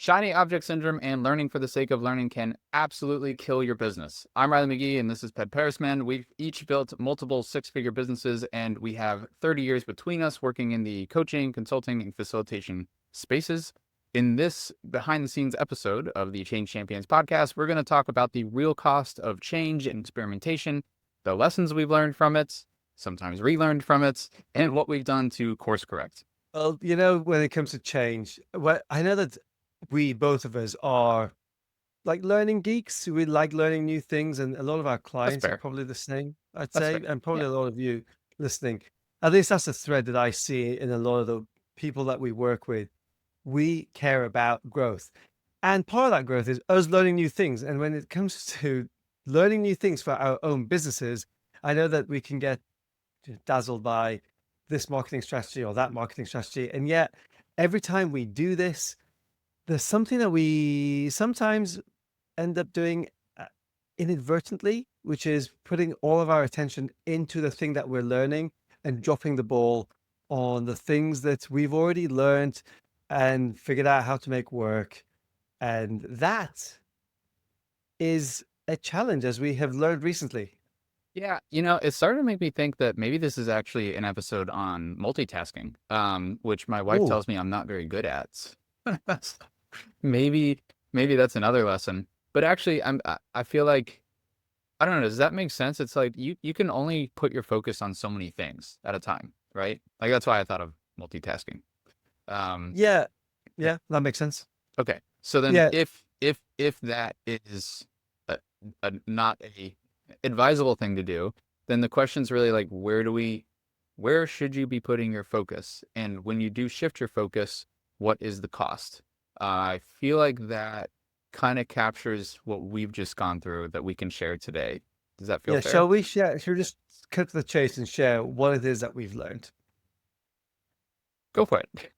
Shiny object syndrome and learning for the sake of learning can absolutely kill your business. I'm Riley McGee, and this is Ped Parisman. We've each built multiple six-figure businesses, and we have 30 years between us working in the coaching, consulting, and facilitation spaces. In this behind-the-scenes episode of the Change Champions podcast, we're going to talk about the real cost of change and experimentation, the lessons we've learned from it, sometimes relearned from it, and what we've done to course correct. Well, when it comes to change, I know that we both of us are like learning geeks. We like learning new things, and a lot of our That's clients are fair. probably the same, I'd That's say, fair. and Yeah. probably a lot of you listening. At least that's a thread that I see in a lot of the people that we work with. We care about growth, and part of that growth is us learning new things. And when it comes to learning new things for our own businesses, I know that we can get dazzled by this marketing strategy or that marketing strategy. And yet, every time we do this, there's something that we sometimes end up doing inadvertently, which is putting all of our attention into the thing that we're learning and dropping the ball on the things that we've already learned and figured out how to make work. And that is a challenge, as we have learned recently. Yeah, it started to make me think that maybe this is actually an episode on multitasking, which my wife Oh, tells me I'm not very good at. maybe, maybe that's another lesson. But actually, I feel like I don't know. Does that make sense? It's like you can only put your focus on so many things at a time, right? Like that's why I thought of multitasking. Um, yeah. yeah. Yeah, that makes sense. Okay. So then, Yeah. if that is not a advisable thing to do, then the question's really like, where should you be putting your focus? And when you do shift your focus, what is the cost? I feel like that kind of captures what we've just gone through that we can share today. Does that feel Yeah. fair? Shall we share? Shall we just cut to the chase and share what it is that we've learned? Go for it.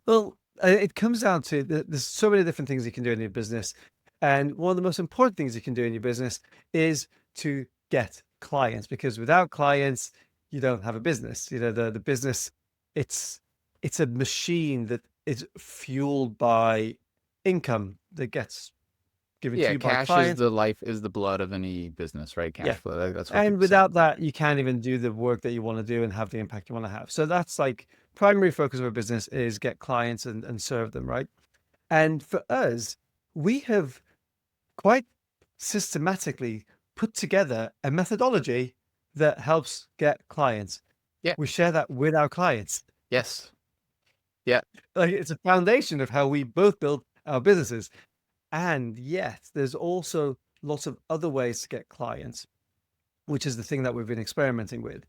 Well, it comes down to there's so many different things you can do in your business. And one of the most important things you can do in your business is to get clients, because without clients, you don't have a business. The business, it's it's a machine that is fueled by income that gets given to Yeah, you by cash is clients. the life is the blood of any business, right? Cash Yeah. flow. That's what And people say. without that, you can't even do the work that you want to do and have the impact you want to have. So that's like primary focus of a business is get clients and serve them, right? And for us, we have quite systematically put together a methodology that helps get clients. Yeah. We share that with our clients. Yes. Yeah. Like it's a foundation of how we both build our businesses. And yet, there's also lots of other ways to get clients, which is the thing that we've been experimenting with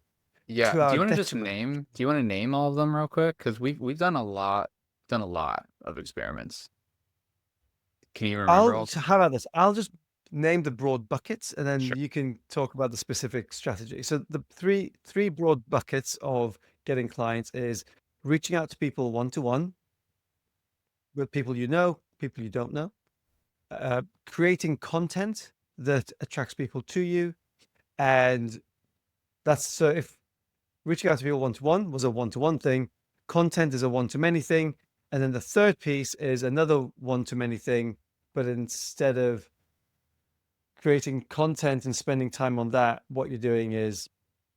Yeah. to Do our you want to just detriment. name? Do you want to name all of them real quick? Because we've done a lot of experiments. Can you remember all of them? How about this? I'll just name the broad buckets and then Sure. you can talk about the specific strategy. So the three broad buckets of getting clients is reaching out to people one to one, with people you know, people you don't know, creating content that attracts people to you. And that's so if reaching out to people one to one was a one to one thing, content is a one to many thing. And then the third piece is another one to many thing, but instead of creating content and spending time on that, what you're doing is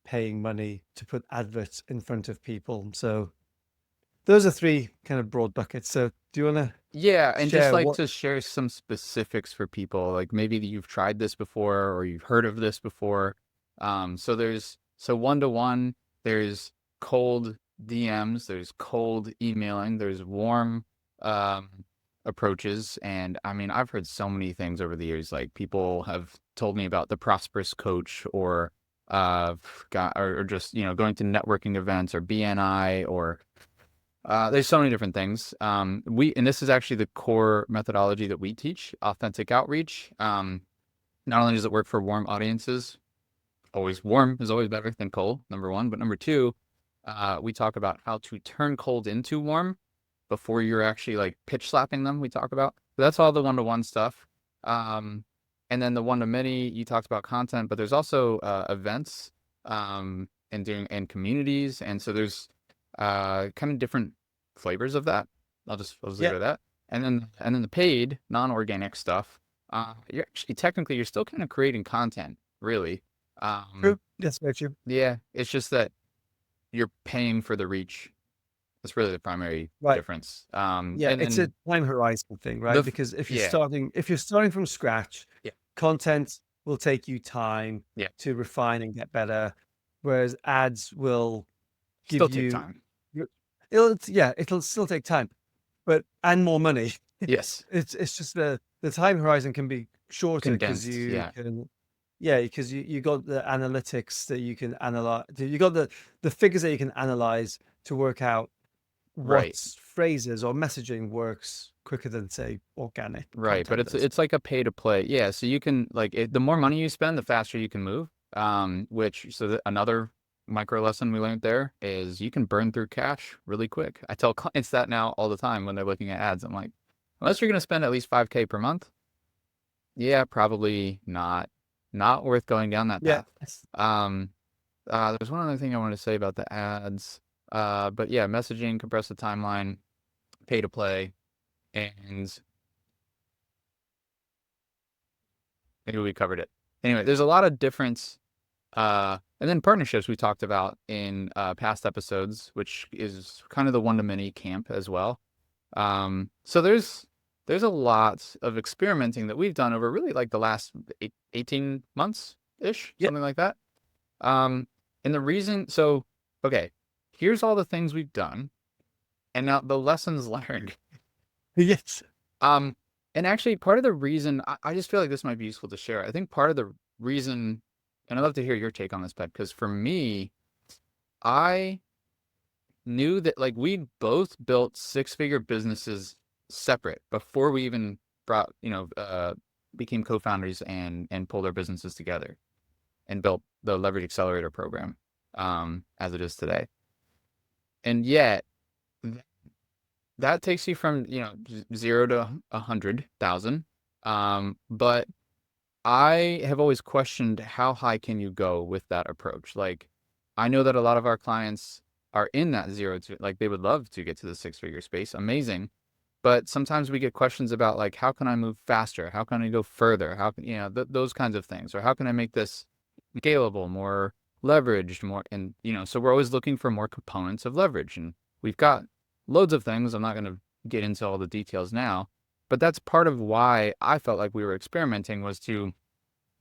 paying money to put adverts in front of people. So those are three kind of broad buckets. So do you want to Yeah, and just share like what? to share some specifics for people, like maybe that you've tried this before or you've heard of this before. So one to one, there's cold DMs, there's cold emailing, there's warm um approaches. And I mean, I've heard so many things over the years. Like people have told me about the prosperous coach or or just, going to networking events or BNI or there's so many different things. And this is actually the core methodology that we teach, authentic outreach. Not only does it work for warm audiences, always warm is always better than cold, number one. But number two, we talk about how to turn cold into warm before you're actually like pitch slapping them. We talk about that's all the one-to-one stuff. Um, and then the one-to-many, you talked about content, but there's also events and communities, and so there's kind of different flavors of that. I'll just leave Yeah, it at that. And then the paid non-organic stuff, you're actually technically you're still kind of creating content, really. true. Um, That's very true. yeah, it's just that you're paying for the reach. That's really the primary Right. difference. Yeah, And it's a then time horizon thing, the right? Because yeah, if you're starting from scratch, yeah, content will take you time yeah, to refine and get better, whereas ads will give still take you time. you- it'll still take time, but and more money. Yes, It's just the time horizon can be shorter because condensed. you Yeah, can yeah, because you got the analytics that you can analyze. You got the figures that you can analyze to work out right. what phrases or messaging works quicker than say organic Right, but content it's does. it's like a pay to play. Yeah, so you can like the more money you spend, the faster you can move. Another micro lesson we learned there is you can burn through cash really quick. I tell clients that now all the time when they're looking at ads. I'm like, unless you're going to spend at least 5K per month, yeah, probably not worth going down that Yeah. path. Um, there's one other thing I wanted to say about the ads. But yeah, messaging, compress the timeline, pay to play, and maybe we covered it. Anyway, there's a lot of difference. And then partnerships we talked about in past episodes, which is kind of the one to many camp as well. So there's a lot of experimenting that we've done over really like the last 18 months ish, Yeah. something like that. Um, and the reason, so okay, here's all the things we've done, and now the lessons learned. Yes. Um, and actually, part of the reason I just feel like this might be useful to share. I think part of the reason, and I'd love to hear your take on this, Pet, because for me, I knew that like we both built six-figure businesses separate before we even brought, became co-founders and pulled our businesses together and built the Leverage Accelerator program, as it is today. And yet, that takes you from, 0 to 100,000. But I have always questioned how high can you go with that approach? Like, I know that a lot of our clients are in that 0 to, like, they would love to get to the six-figure space. Amazing. But sometimes we get questions about, like, how can I move faster? How can I go further? How can, those kinds of things. Or how can I make this scalable, more leveraged, more, and, so we're always looking for more components of leverage. And we've got loads of things. I'm not going to get into all the details now, but that's part of why I felt like we were experimenting, was to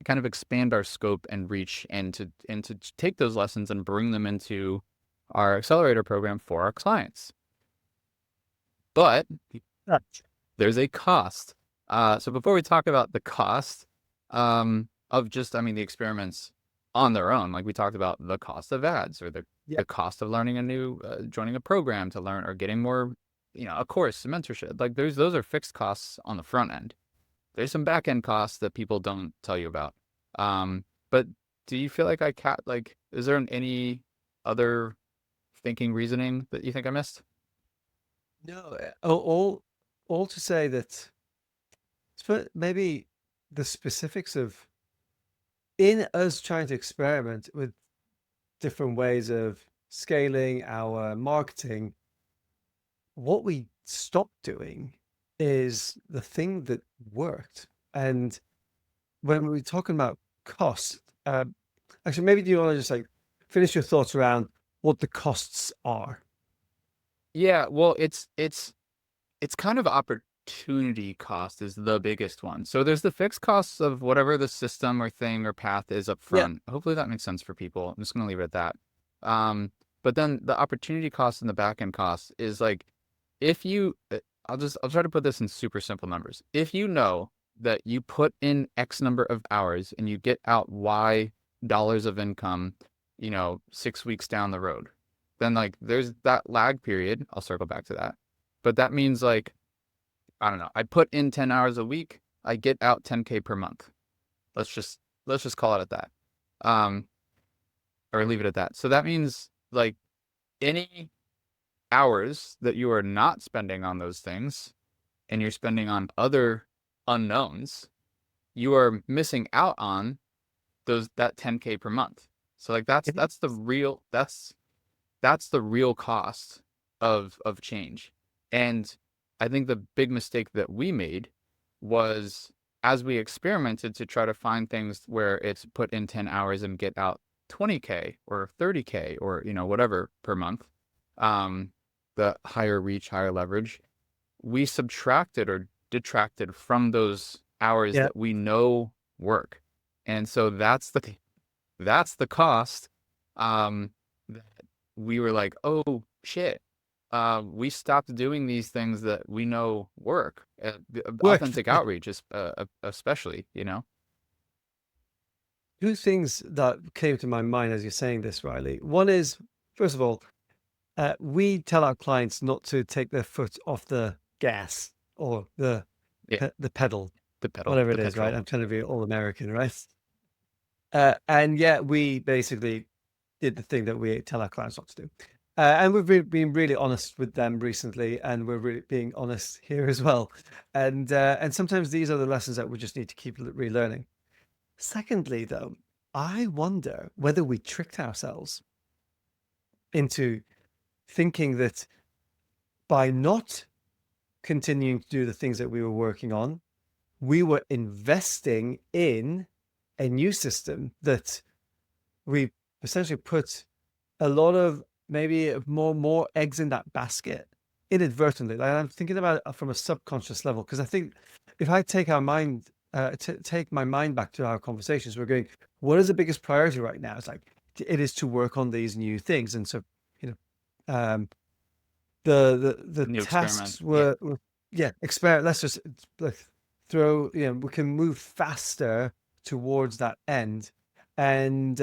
kind of expand our scope and reach, and to take those lessons and bring them into our accelerator program for our clients. But Right. there's a cost. So before we talk about the cost, of just, I mean, the experiments on their own, like we talked about the cost of ads, or Yeah. the cost of learning joining a program to learn, or getting more, a course, mentorship. Like those are fixed costs on the front end. There's some back end costs that people don't tell you about. But do you feel like is there any other thinking, reasoning that you think I missed? No, all to say that for maybe the specifics of in us trying to experiment with different ways of scaling our marketing, what we stopped doing is the thing that worked. And when we're talking about cost, actually, maybe do you want to just like finish your thoughts around what the costs are? Yeah, well, it's kind of opportunity cost is the biggest one. So there's the fixed costs of whatever the system or thing or path is up Yeah. front. Hopefully that makes sense for people. I'm just gonna leave it at that. But then the opportunity cost and the back end cost is like, if you, I'll try to put this in super simple numbers. If you know that you put in X number of hours and you get out Y dollars of income, 6 weeks down the road, then like there's that lag period. I'll circle back to that. But that means like, I don't know, I put in 10 hours a week, I get out 10K per month. Let's just call it at that. Um, or leave it at that. So that means like any hours that you are not spending on those things and you're spending on other unknowns, you are missing out on that 10K per month. So like that's It that's the is. real that's the real cost of change. And I think the big mistake that we made was as we experimented to try to find things where it's put in 10 hours and get out 20K or 30K or, whatever per month, um, the higher reach, higher leverage, we subtracted or detracted from those hours Yeah. that we know work. And so that's the cost. That we were like, oh shit, we stopped doing these things that we know work. Work. Authentic outreach, especially, Two things that came to my mind as you're saying this, Riley. One is, first of all, we tell our clients not to take their foot off the gas or yeah, the pedal, the pedal, whatever the it is, right? petrol. I'm trying to be all American, right? And yet we basically did the thing that we tell our clients not to do. And we've been really honest with them recently, and we're really being honest here as well. And sometimes these are the lessons that we just need to keep relearning. Secondly, though, I wonder whether we tricked ourselves into thinking that by not continuing to do the things that we were working on, we were investing in a new system that we essentially put a lot of maybe more eggs in that basket inadvertently. Like I'm thinking about it from a subconscious level because I think if I take our mind, take my mind back to our conversations, we're going, what is the biggest priority right now? It's like it is to work on these new things, and so you know, the New experiment. tasks Yeah. were yeah, experiment. Let's just like throw, we can move faster towards that end, and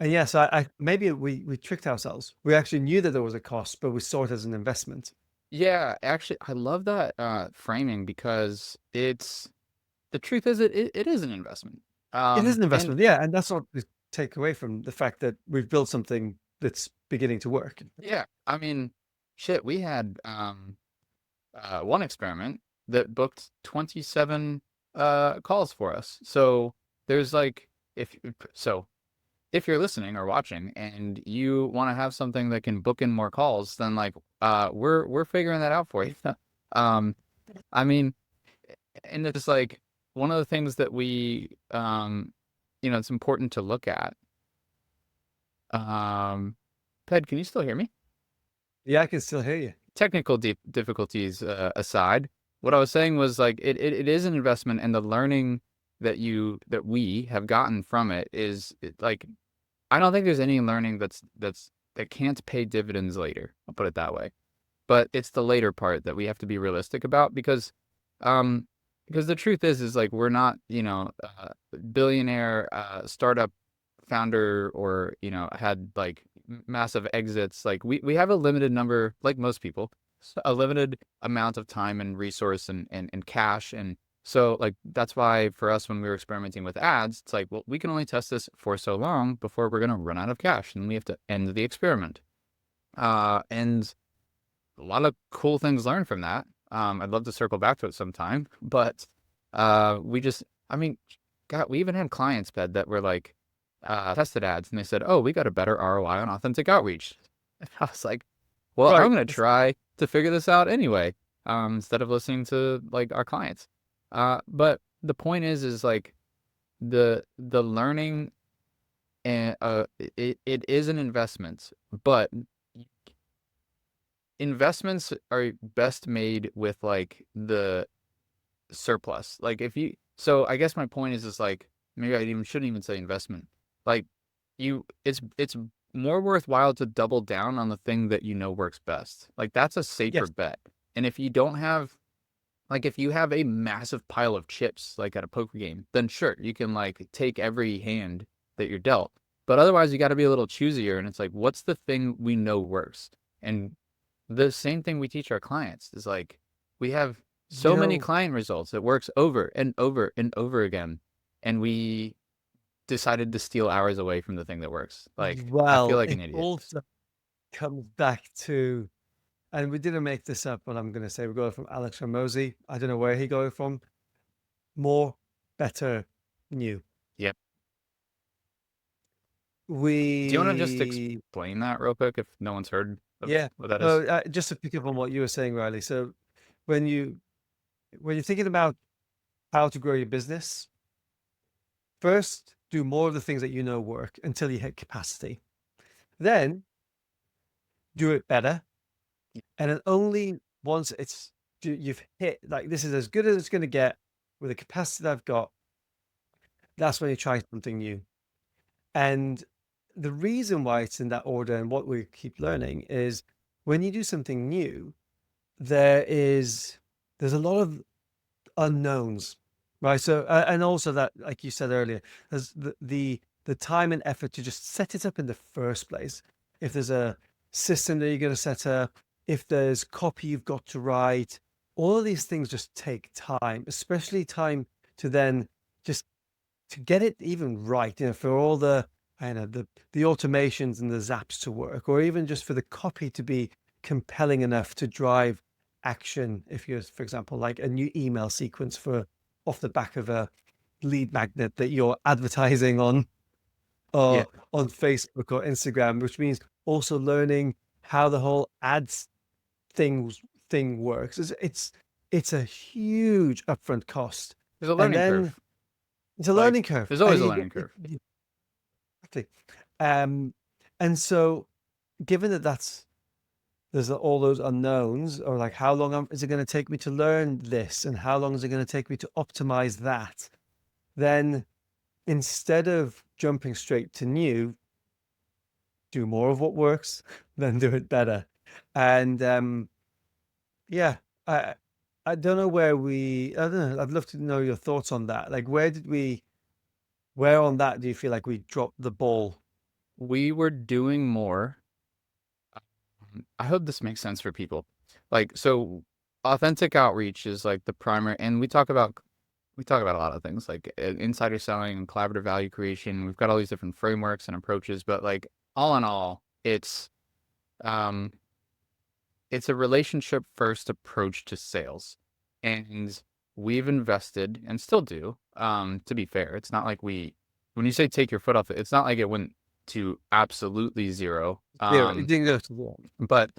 yeah, so I maybe we tricked ourselves. We actually knew that there was a cost, but we saw it as an investment. Yeah, actually, I love that framing because the truth is it is an investment. It is an And investment, yeah, and that's what we take away from the fact that we've built something that's beginning to work. yeah, I mean, shit, we had one experiment that booked 27 calls for us. So there's like if so if you're listening or watching and you want to have something that can book in more calls, then like we're figuring that out for you. um I mean, and it's like one of the things that it's important to look at. Ped, can you still hear me? Yeah, I can still hear you. Technical difficulties aside, what I was saying was like it is an investment, and the learning that we have gotten from it is like I don't think there's any learning that can't pay dividends later. I'll put it that way. But it's the later part that we have to be realistic about um because the truth is like we're not billionaire startup founder or had like massive exits. Like we have a limited number, like most people, a limited amount of time and resource and cash. And so like that's why for us when we were experimenting with ads, it's like, well, we can only test this for so long before we're going to run out of cash and we have to end the experiment. And a lot of cool things learned from that. I'd love to circle back to it sometime, but we just, I mean, God, we even had clients, Bed, that were like tested ads, and they said, "Oh, we got a better ROI on authentic outreach." And I was like, "Well, I'm Right. gonna try to figure this out anyway, instead of listening to like our clients." But the point is like the learning and it is an investment, but investments are best made with like the surplus. Like if you, so I guess my point is like maybe I even shouldn't even say investment. Like it's more worthwhile to double down on the thing that you know works best. Like that's a safer Yes. bet. And if you don't have like if you have a massive pile of chips like at a poker game, then sure, you can like take every hand that you're dealt. But otherwise you got to be a little choosier and it's like what's the thing we know works? And the same thing we teach our clients is like we have You so many know, client results that works over and over and over again, and we decided to steal hours away from the thing that works. Like I feel well, like an it idiot. also comes back to, and we didn't make this up, but I'm going to say we got it from Alex Ramosi. I don't know where he got it from. More, better, new. Yep. Do you want to just We, explain that real quick if no one's heard of yeah. what that is? Oh, just to pick up on what you were saying, Riley. So when you when you're thinking about how to grow your business, first do more of the things that you know work until you hit capacity. Then do it better. And then only once you've hit, like, this is as good as it's going to get with the capacity that I've got, that's when you try something new. And the reason why it's in that order and what we keep learning is when you do something new, there's a lot of unknowns, right? So and also that, like you said earlier, there's the time and effort to just set it up in the first place. If there's a system that you're going to set up, if there's copy you've got to write, all of these things just take time, especially time to then just to get it even right, for all the, I don't know, the automations and the zaps to work, or even just for the copy to be compelling enough to drive action. If you're, for example, like a new email sequence for off the back of a lead magnet that you're advertising on, Yeah. or on Facebook or Instagram, which means also learning how the whole ads thing works. It's a huge upfront cost, There's a and learning then curve. it's a Like learning curve, there's and always a you learning get curve. exactly. Um, and so, given that there's all those unknowns, or like how long is it going to take me to learn this, and how long is it going to take me to optimize that? Then instead of jumping straight to new, do more of what works, then do it better. And yeah, I I don't know where I don't know. I'd love to know your thoughts on that. Like, where on that do you feel like we dropped the ball? We were doing more. I hope this makes sense for people. Like, so authentic outreach is like the primary, and we talk about a lot of things like insider selling and collaborative value creation. We've got all these different frameworks and approaches, but like all in all, um it's a relationship first approach to sales. And we've invested and still do. To be fair, it's not like when you say take your foot off it, it's not like it went to absolutely zero. Zero. It didn't go to wall. But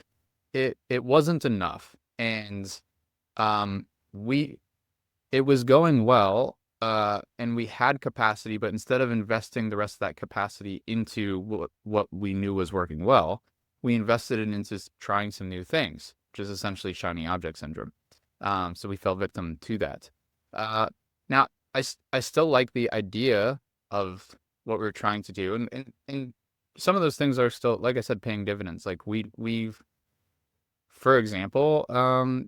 it wasn't enough. And um we it was going well, and we had capacity, but instead of investing the rest of that capacity into what we knew was working well, we invested it into trying some new things, which is essentially shiny object syndrome. So we fell victim to that. Uh, now, I still like the idea of what we're trying to do, and some of those things are still, like I said, paying dividends. Like we've for example,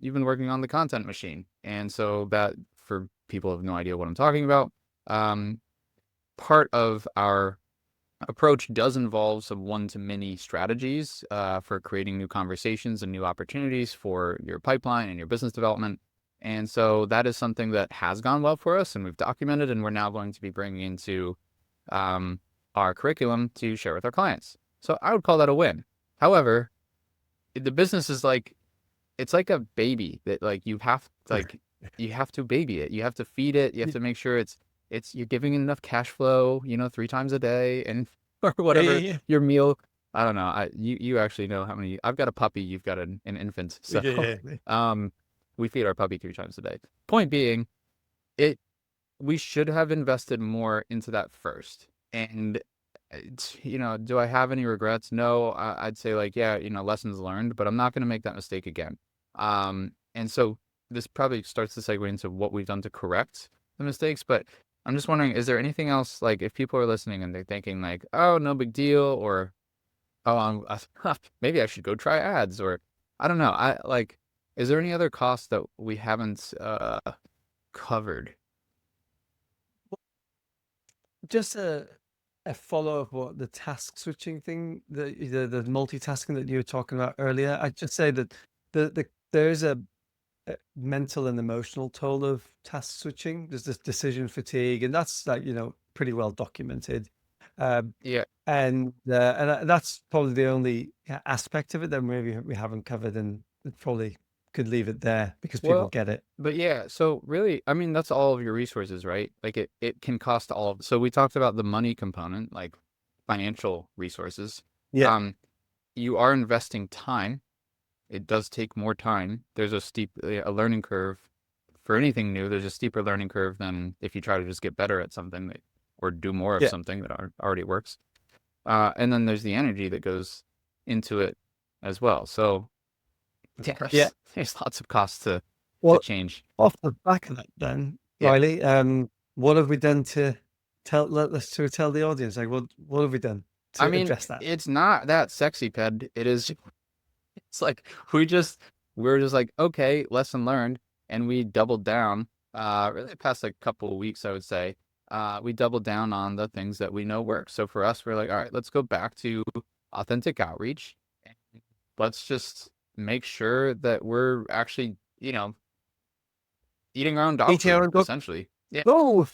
you've been working on the content machine. And so that, for people who have no idea what I'm talking about, um, part of our approach does involve some one-to-many strategies for creating new conversations and new opportunities for your pipeline and your business development. And so that is something that has gone well for us, and we've documented, and we're now going to be bringing into um, our curriculum to share with our clients. So I would call that a win. However, the business is like, it's like a baby that like you have to baby it. You have to feed it. You have to make sure you're giving it enough cash flow, 3 times a day, and or Yeah, yeah, whatever yeah. your meal. I don't know. You actually know how many. I've got a puppy. You've got an infant. So Yeah, yeah, yeah. um we feed our puppy 3 times a day. Point being, it we should have invested more into that first. And do I have any regrets? No. I'd say, like, yeah, lessons learned, but I'm not going to make that mistake again. And so this probably starts to segue into what we've done to correct the mistakes. But I'm just wondering, is there anything else, like, if people are listening and they're thinking like, oh, no big deal, or oh, maybe I should go try ads, or I don't know. Is there any other costs that we haven't covered? Just a follow up what the task switching thing, the multitasking that you were talking about earlier. I'd just say that there is a mental and emotional toll of task switching. There's this decision fatigue, and that's, like, pretty well documented. Um, Yeah. and that's probably the only aspect of it that maybe we haven't covered, and it probably could leave it there because people Well, get it. but yeah, so really, I mean, that's all of your resources, right? Like it can cost all of, so we talked about the money component, like financial resources. Yeah. Um, you are investing time, it does take more time. There's a learning curve for anything new. There's a steeper learning curve than if you try to just get better at something or do more of Yeah. something that already works. And then there's the energy that goes into it as well. So yeah, Yeah. there's lots of costs to Well, change. off the back of that, then, Yeah. Riley, what have we done to tell the audience? Like, what have we done I to mean, address that? it's not that sexy, Ped. It's like we're just like, okay, lesson learned, and we doubled down. Really past like couple of weeks, I would say. We doubled down on the things that we know work. So for us, we're like, all right, let's go back to authentic outreach. Let's just make sure that we're actually, eating our own dog Eating our food, own dog. essentially. Yeah. Oh,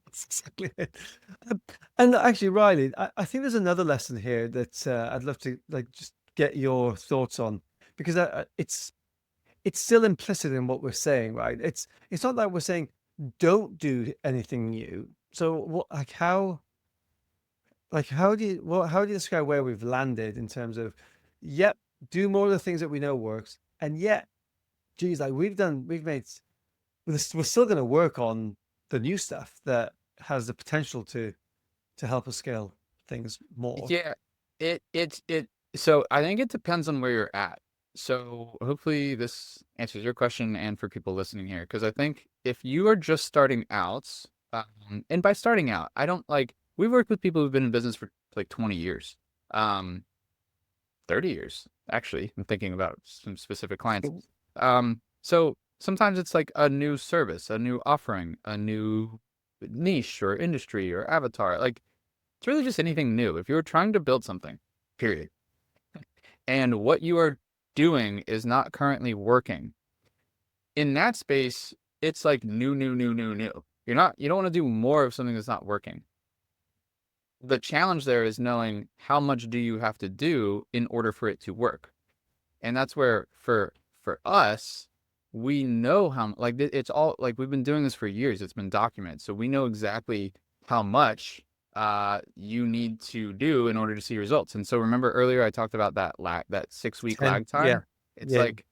that's exactly it. Um, and actually, Riley, I think there's another lesson here that I'd love to like just get your thoughts on because it's still implicit in what we're saying, right? It's not like we're saying don't do anything new. So what, how do you describe where we've landed in terms of, yep, do more of the things that we know works, and yet, geez, like we're still going to work on the new stuff that has the potential to help us scale things more. Yeah, it so I think it depends on where you're at. So hopefully this answers your question and for people listening here, because I think if you are just starting out, and by starting out, I don't like we've worked with people who've been in business for like 20 years, um, 30 years, actually. I'm thinking about some specific clients. So sometimes it's like a new service, a new offering, a new niche or industry or avatar. Like it's really just anything new. If you're trying to build something, period, and what you are doing is not currently working, in that space, it's like new, new, new, new, new. You don't want to do more of something that's not working. The challenge there is knowing how much do you have to do in order for it to work. And that's where for us, we know how like it's all like we've been doing this for years. It's been documented, so we know exactly how much you need to do in order to see results. And so remember earlier I talked about that 6 week 10, lag yeah, time. It's yeah, like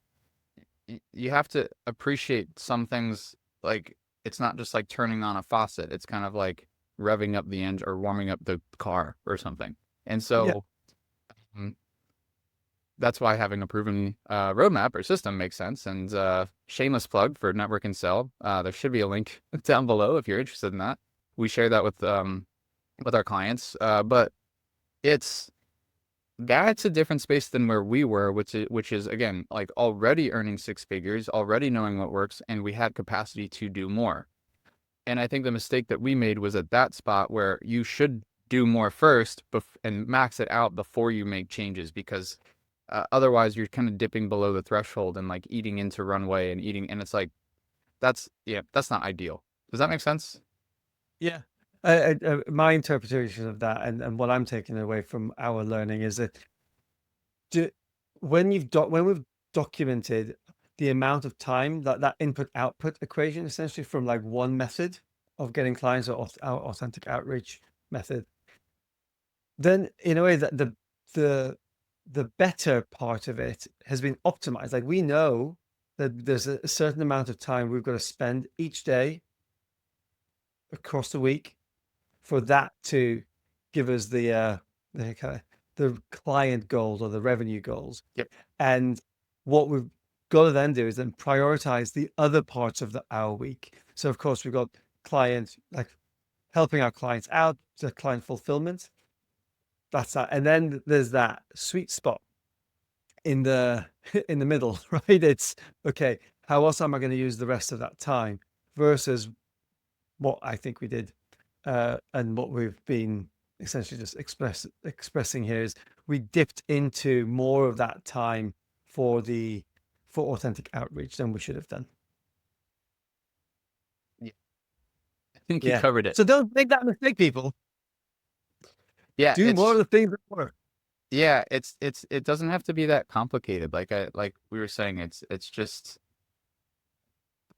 you have to appreciate some things. Like it's not just like turning on a faucet. It's kind of like revving up the engine or warming up the car or something. And yeah, so mm, that's why having a proven roadmap or system makes sense. And shameless plug for Network and Sell. There should be a link down below if you're interested in that. We share that with our clients, but it's that's a different space than where we were, which is again like already earning six figures, already knowing what works, and we had capacity to do more. And I think the mistake that we made was at that spot where you should do more first and max it out before you make changes because otherwise you're kind of dipping below the threshold and like eating into runway and eating. And it's like, that's not ideal. Does that make sense? yeah. My interpretation of that and what I'm taking away from our learning is that do, when we've documented the amount of time that that input output equation essentially from like one method of getting clients or our authentic outreach method, then in a way that the the better part of it has been optimized. Like we know that there's a certain amount of time we've got to spend each day across the week for that to give us the kind of the client goals or the revenue goals. Yep. And what we've got to then do is then prioritize the other parts of our week. So of course we've got clients like helping our clients out, the client fulfillment. That's that. And then there's that sweet spot in the in the middle, right? It's okay, how else am I going to use the rest of that time versus what I think we did and what we've been essentially just expressing here is we dipped into more of that time for for authentic outreach than we should have done. Yeah. I think you Yeah. covered it. So don't make that mistake, people. Yeah. Do more of the things that work. It doesn't have to be that complicated. Like we were saying, it's just,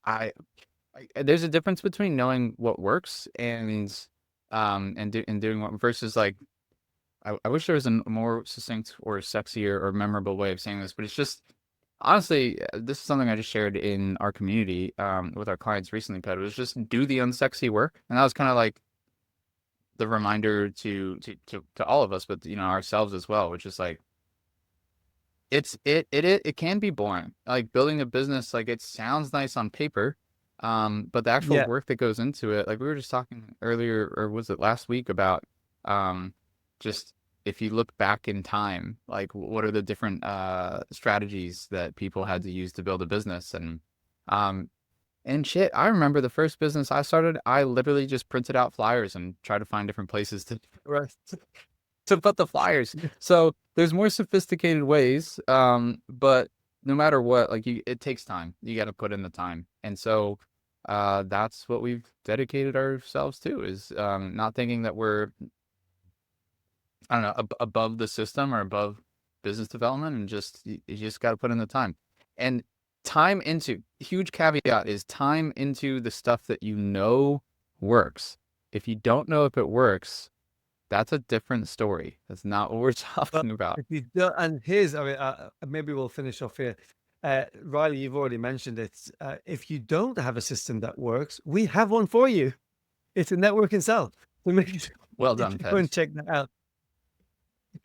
I, there's a difference between knowing what works and doing what versus like I wish there was a more succinct or sexier or memorable way of saying this, but it's just honestly, this is something I just shared in our community with our clients recently, Pet. It was just do the unsexy work. And that was kind of like the reminder to all of us, but ourselves as well, which is like it can be boring. Like building a business, like it sounds nice on paper, but the actual Yeah. work that goes into it, like we were just talking earlier, or was it last week about um just if you look back in time, like what are the different strategies that people had to use to build a business um and shit, I remember the first business I started, I literally just printed out flyers and tried to find different places to Right. to put the flyers. So there's more sophisticated ways, but no matter what, like it takes time. You got to put in the time, and so that's what we've dedicated ourselves to is not thinking that we're I don't know above the system or above business development, and you just got to put in the time and time into huge caveat is time into the stuff that works. If you don't know if it works, that's a different story. That's not what we're But talking about. if you don't, and here's, I mean, maybe we'll finish off here. Riley, you've already mentioned it. If you don't have a system that works, we have one for you. It's a network itself. So make sure Well you done, go and Pez. check that out.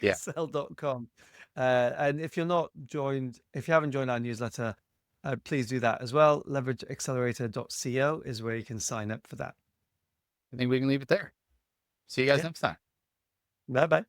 Yeah. Excel.com. And if you're not joined, if you haven't joined our newsletter, please do that as well. Leverageaccelerator.co is where you can sign up for that. I think we can leave it there. See you guys Yeah. next time. Bye bye.